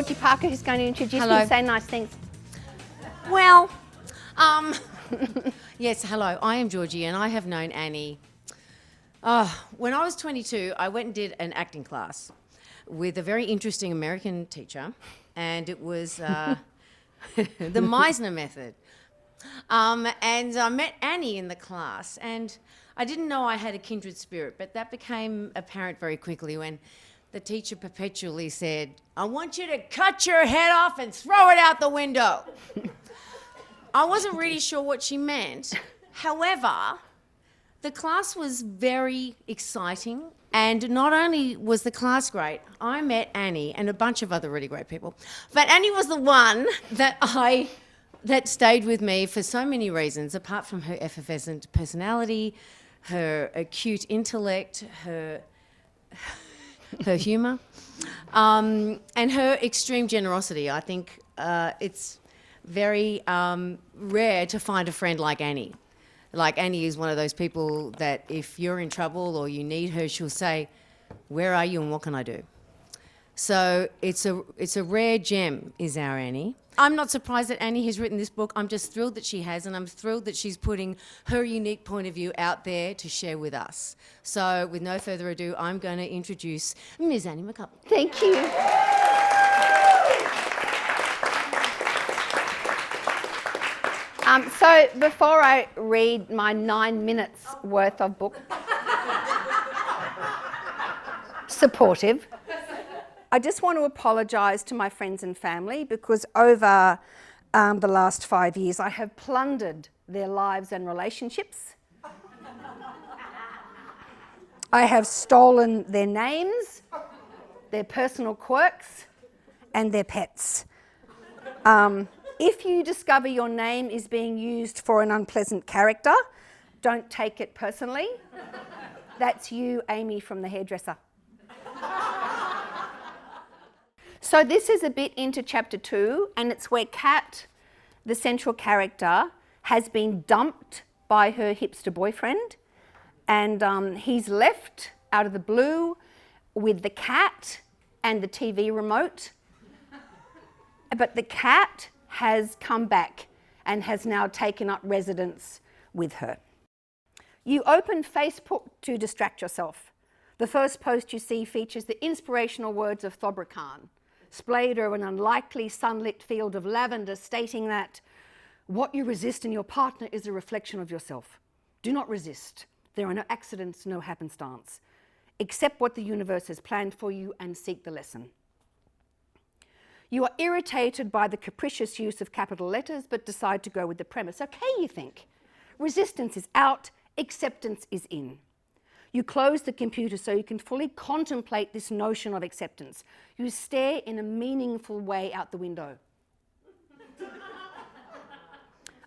Georgie Parker, who's going to introduce me and say nice things. Well, yes, hello, I am Georgie and I have known Annie. When I was 22, I went and did an acting class with a very interesting American teacher, and it was the Meisner method. And I met Annie in the class, and I didn't know I had a kindred spirit, but that became apparent very quickly when the teacher perpetually said, "I want you to cut your head off and throw it out the window." I wasn't really sure what she meant. However, the class was very exciting, and not only was the class great, I met Annie and a bunch of other really great people, but Annie was the one that stayed with me for so many reasons, apart from her effervescent personality, her acute intellect, her humour, and her extreme generosity. I think it's very rare to find a friend like Annie. Like, Annie is one of those people that if you're in trouble or you need her, she'll say, "Where are you and what can I do?" So it's a rare gem, is our Annie. I'm not surprised that Annie has written this book. I'm just thrilled that she has, and I'm thrilled that she's putting her unique point of view out there to share with us. So with no further ado, I'm going to introduce Ms. Annie McCubbin. Thank you. So before I read my 9 minutes worth of book, supportive, I just want to apologise to my friends and family because over the last 5 years I have plundered their lives and relationships. I have stolen their names, their personal quirks, and their pets. If you discover your name is being used for an unpleasant character, don't take it personally. That's you, Amy, from the hairdresser. So this is a bit into chapter 2, and it's where Kat, the central character, has been dumped by her hipster boyfriend, and he's left out of the blue with the cat and the TV remote. But the cat has come back and has now taken up residence with her. You open Facebook to distract yourself. The first post you see features the inspirational words of Thobra Khan, splayed over an unlikely sunlit field of lavender, stating that what you resist in your partner is a reflection of yourself. Do not resist. There are no accidents, no happenstance. Accept what the universe has planned for you and seek the lesson. You are irritated by the capricious use of capital letters, but decide to go with the premise. Okay, you think. Resistance is out, acceptance is in. You close the computer so you can fully contemplate this notion of acceptance. You stare in a meaningful way out the window.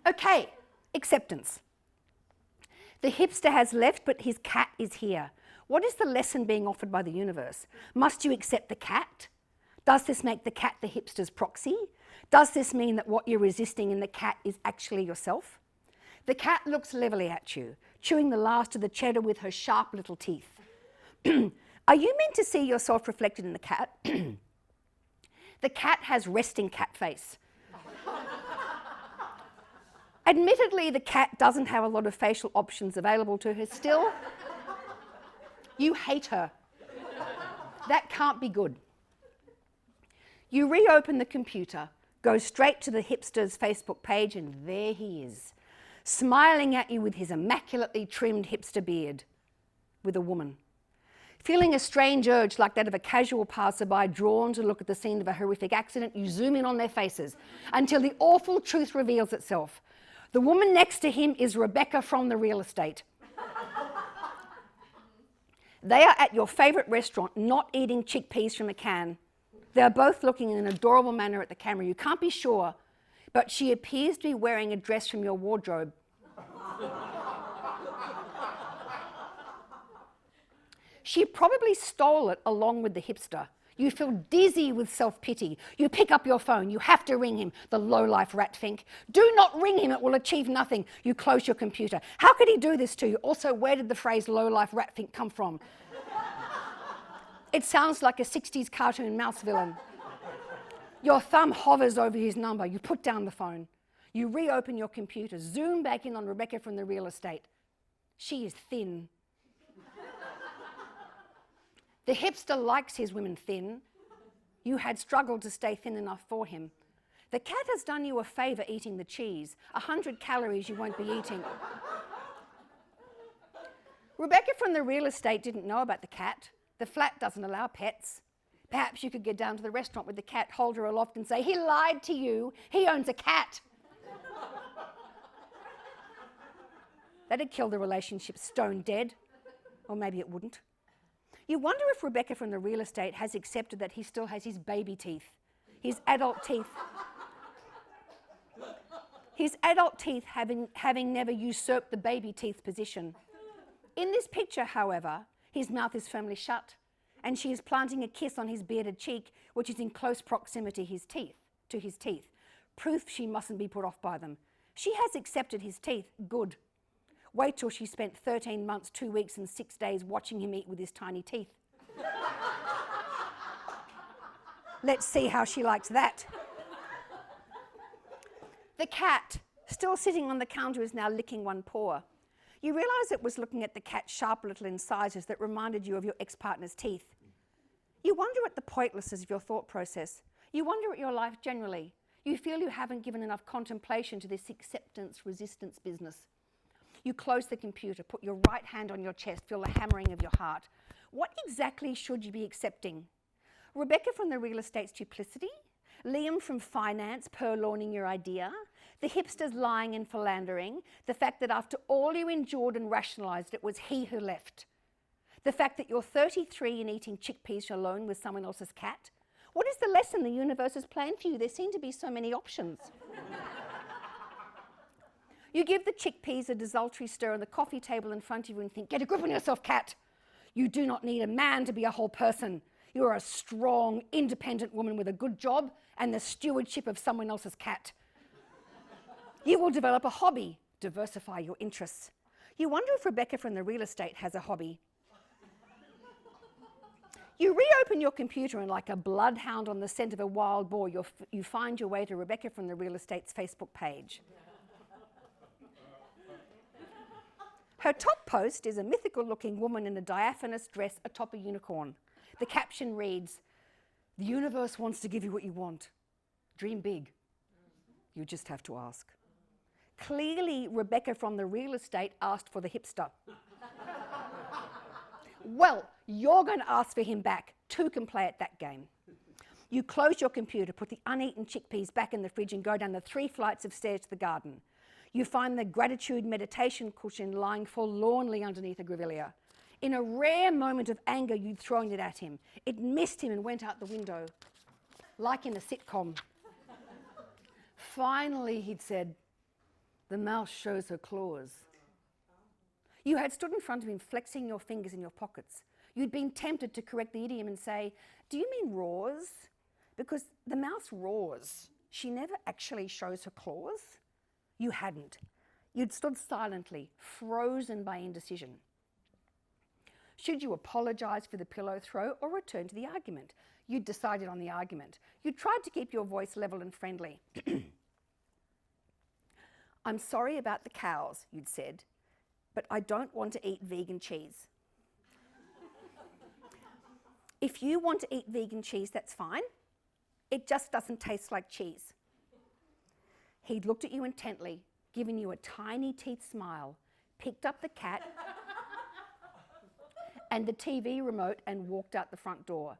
Okay, acceptance. The hipster has left, but his cat is here. What is the lesson being offered by the universe? Must you accept the cat? Does this make the cat the hipster's proxy? Does this mean that what you're resisting in the cat is actually yourself? The cat looks levelly at you, chewing the last of the cheddar with her sharp little teeth. Are you meant to see yourself reflected in the cat? The cat has resting cat face. Admittedly, the cat doesn't have a lot of facial options available to her. Still, you hate her. That can't be good. You reopen the computer, go straight to the hipster's Facebook page, and there he is, smiling at you with his immaculately trimmed hipster beard, with a woman. Feeling a strange urge like that of a casual passerby drawn to look at the scene of a horrific accident, you zoom in on their faces until the awful truth reveals itself. The woman next to him is Rebecca from the real estate. They are at your favourite restaurant, not eating chickpeas from a can. They are both looking in an adorable manner at the camera. You can't be sure, but she appears to be wearing a dress from your wardrobe. She probably stole it along with the hipster. You feel dizzy with self-pity. You pick up your phone. You have to ring him, the low-life ratfink. Do not ring him. It will achieve nothing. You close your computer. How could he do this to you? Also, where did the phrase low-life ratfink come from? It sounds like a 60s cartoon mouse villain. Your thumb hovers over his number. You put down the phone. You reopen your computer, zoom back in on Rebecca from the real estate. She is thin. The hipster likes his women thin. You had struggled to stay thin enough for him. The cat has done you a favour eating the cheese. 100 calories you won't be eating. Rebecca from the real estate didn't know about the cat. The flat doesn't allow pets. Perhaps you could get down to the restaurant with the cat, hold her aloft and say, he lied to you, he owns a cat. That'd kill the relationship stone dead. Or maybe it wouldn't. You wonder if Rebecca from the real estate has accepted that he still has his baby teeth, his adult teeth. His adult teeth having never usurped the baby teeth position. In this picture, however, his mouth is firmly shut, and she is planting a kiss on his bearded cheek, which is in close proximity to his teeth. Proof she mustn't be put off by them. She has accepted his teeth. Good. Wait till she spent 13 months, 2 weeks and 6 days watching him eat with his tiny teeth. Let's see how she likes that. The cat, still sitting on the counter, is now licking one paw. You realise it was looking at the cat's sharp little incisors that reminded you of your ex-partner's teeth. You wonder at the pointlessness of your thought process. You wonder at your life generally. You feel you haven't given enough contemplation to this acceptance-resistance business. You close the computer, put your right hand on your chest, feel the hammering of your heart. What exactly should you be accepting? Rebecca from the real estate's duplicity? Liam from finance purloining your idea? The hipsters lying and philandering? The fact that after all you endured and rationalised, it was he who left? The fact that you're 33 and eating chickpeas alone with someone else's cat? What is the lesson the universe has planned for you? There seem to be so many options. You give the chickpeas a desultory stir on the coffee table in front of you and think, get a grip on yourself, cat. You do not need a man to be a whole person. You are a strong, independent woman with a good job and the stewardship of someone else's cat. You will develop a hobby, diversify your interests. You wonder if Rebecca from the real estate has a hobby. You reopen your computer and like a bloodhound on the scent of a wild boar, you find your way to Rebecca from the real estate's Facebook page. Her top post is a mythical-looking woman in a diaphanous dress atop a unicorn. The caption reads, "The universe wants to give you what you want. Dream big. You just have to ask." Clearly, Rebecca from the real estate asked for the hipster. Well, you're going to ask for him back. Two can play at that game. You close your computer, put the uneaten chickpeas back in the fridge and go down the 3 flights of stairs to the garden. You find the gratitude meditation cushion lying forlornly underneath a grevillea. In a rare moment of anger, you'd thrown it at him. It missed him and went out the window, like in a sitcom. Finally, he'd said, "The mouse shows her claws." You had stood in front of him, flexing your fingers in your pockets. You'd been tempted to correct the idiom and say, "Do you mean roars? Because the mouse roars. She never actually shows her claws." You hadn't. You'd stood silently, frozen by indecision. Should you apologise for the pillow throw or return to the argument? You'd decided on the argument. You tried to keep your voice level and friendly. "I'm sorry about the cows," you'd said, "but I don't want to eat vegan cheese." If you want to eat vegan cheese, that's fine. It just doesn't taste like cheese. He'd looked at you intently, given you a tiny teeth smile, picked up the cat and the TV remote and walked out the front door.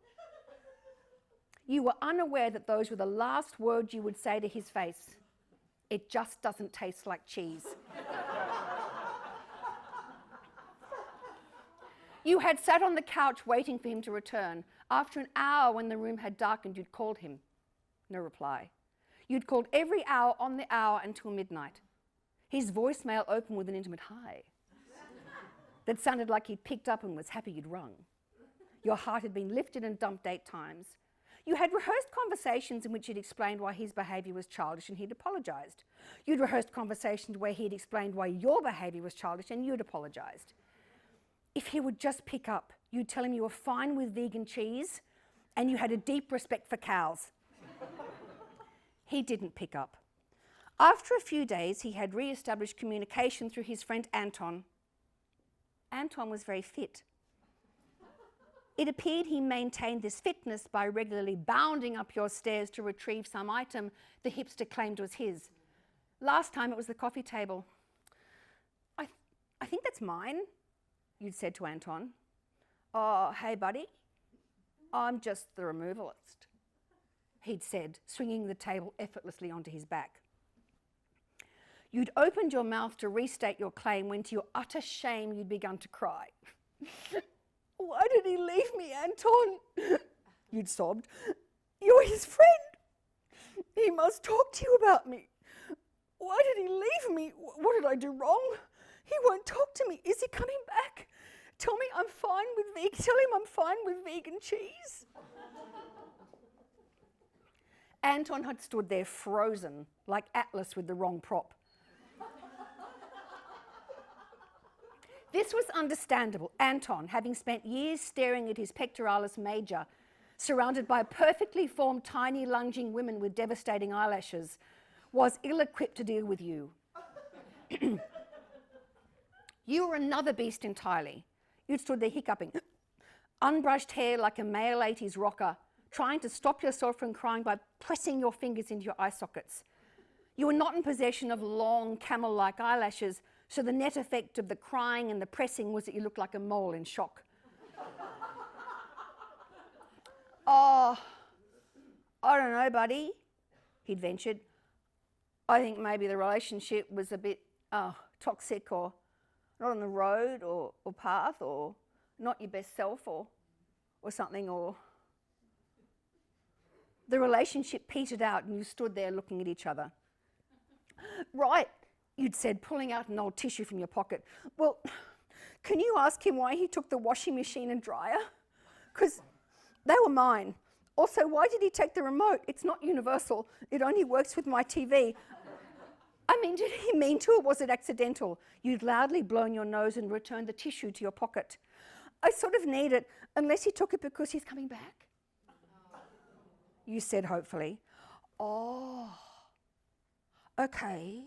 You were unaware that those were the last words you would say to his face. "It just doesn't taste like cheese." You had sat on the couch waiting for him to return. After an hour, when the room had darkened, you'd called him. No reply. You'd called every hour on the hour until midnight. His voicemail opened with an intimate hi that sounded like he'd picked up and was happy you'd rung. Your heart had been lifted and dumped 8 times. You had rehearsed conversations in which he'd explained why his behaviour was childish and he'd apologised. You'd rehearsed conversations where he'd explained why your behaviour was childish and you'd apologised. If he would just pick up, you'd tell him you were fine with vegan cheese and you had a deep respect for cows. He didn't pick up. After a few days, he had re-established communication through his friend Anton. Anton was very fit. It appeared he maintained this fitness by regularly bounding up your stairs to retrieve some item the hipster claimed was his. Last time it was the coffee table. I think that's mine, you'd said to Anton. Oh, hey buddy, I'm just the removalist, he'd said, swinging the table effortlessly onto his back. You'd opened your mouth to restate your claim when to your utter shame you'd begun to cry. Why did he leave me, Anton? You'd sobbed. You're his friend. He must talk to you about me. Why did he leave me? What did I do wrong? He won't talk to me. Is he coming back? Tell him I'm fine with vegan cheese. Anton had stood there frozen, like Atlas with the wrong prop. This was understandable. Anton, having spent years staring at his pectoralis major, surrounded by perfectly formed tiny lunging women with devastating eyelashes, was ill-equipped to deal with you. You were another beast entirely. You'd stood there hiccuping, unbrushed hair like a male 80s rocker, trying to stop yourself from crying by pressing your fingers into your eye sockets. You were not in possession of long camel-like eyelashes, so the net effect of the crying and the pressing was that you looked like a mole in shock. Oh, I don't know, buddy, he'd ventured. I think maybe the relationship was a bit toxic, or not on the road or path, or not your best self, or something, or... The relationship petered out and you stood there looking at each other. Right, you'd said, pulling out an old tissue from your pocket. Well, can you ask him why he took the washing machine and dryer? Because they were mine. Also, why did he take the remote? It's not universal. It only works with my TV. I mean, did he mean to, or was it accidental? You'd loudly blown your nose and returned the tissue to your pocket. I sort of need it, unless he took it because he's coming back. You said hopefully. Oh, okay.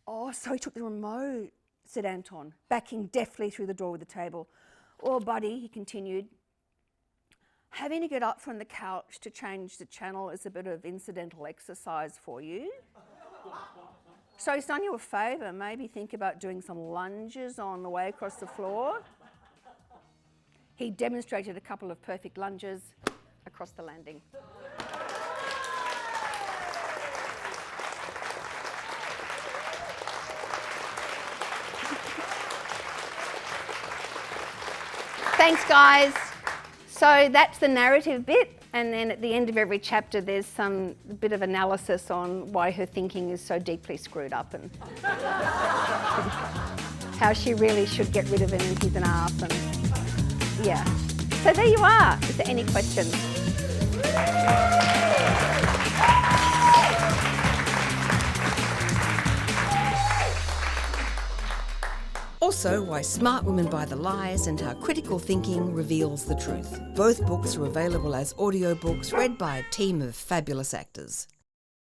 Oh, so he took the remote, said Anton, backing deftly through the door of the table. Oh, buddy, he continued, having to get up from the couch to change the channel is a bit of incidental exercise for you. So he's done you a favour, maybe think about doing some lunges on the way across the floor. He demonstrated a couple of perfect lunges across the landing. Thanks, guys. So that's the narrative bit, and then at the end of every chapter there's some bit of analysis on why her thinking is so deeply screwed up and how she really should get rid of him and he's an arse, and yeah. So there you are. Is there any questions? Also, Why Smart Women Buy the Lies and How Critical Thinking Reveals the Truth. Both books are available as audiobooks read by a team of fabulous actors.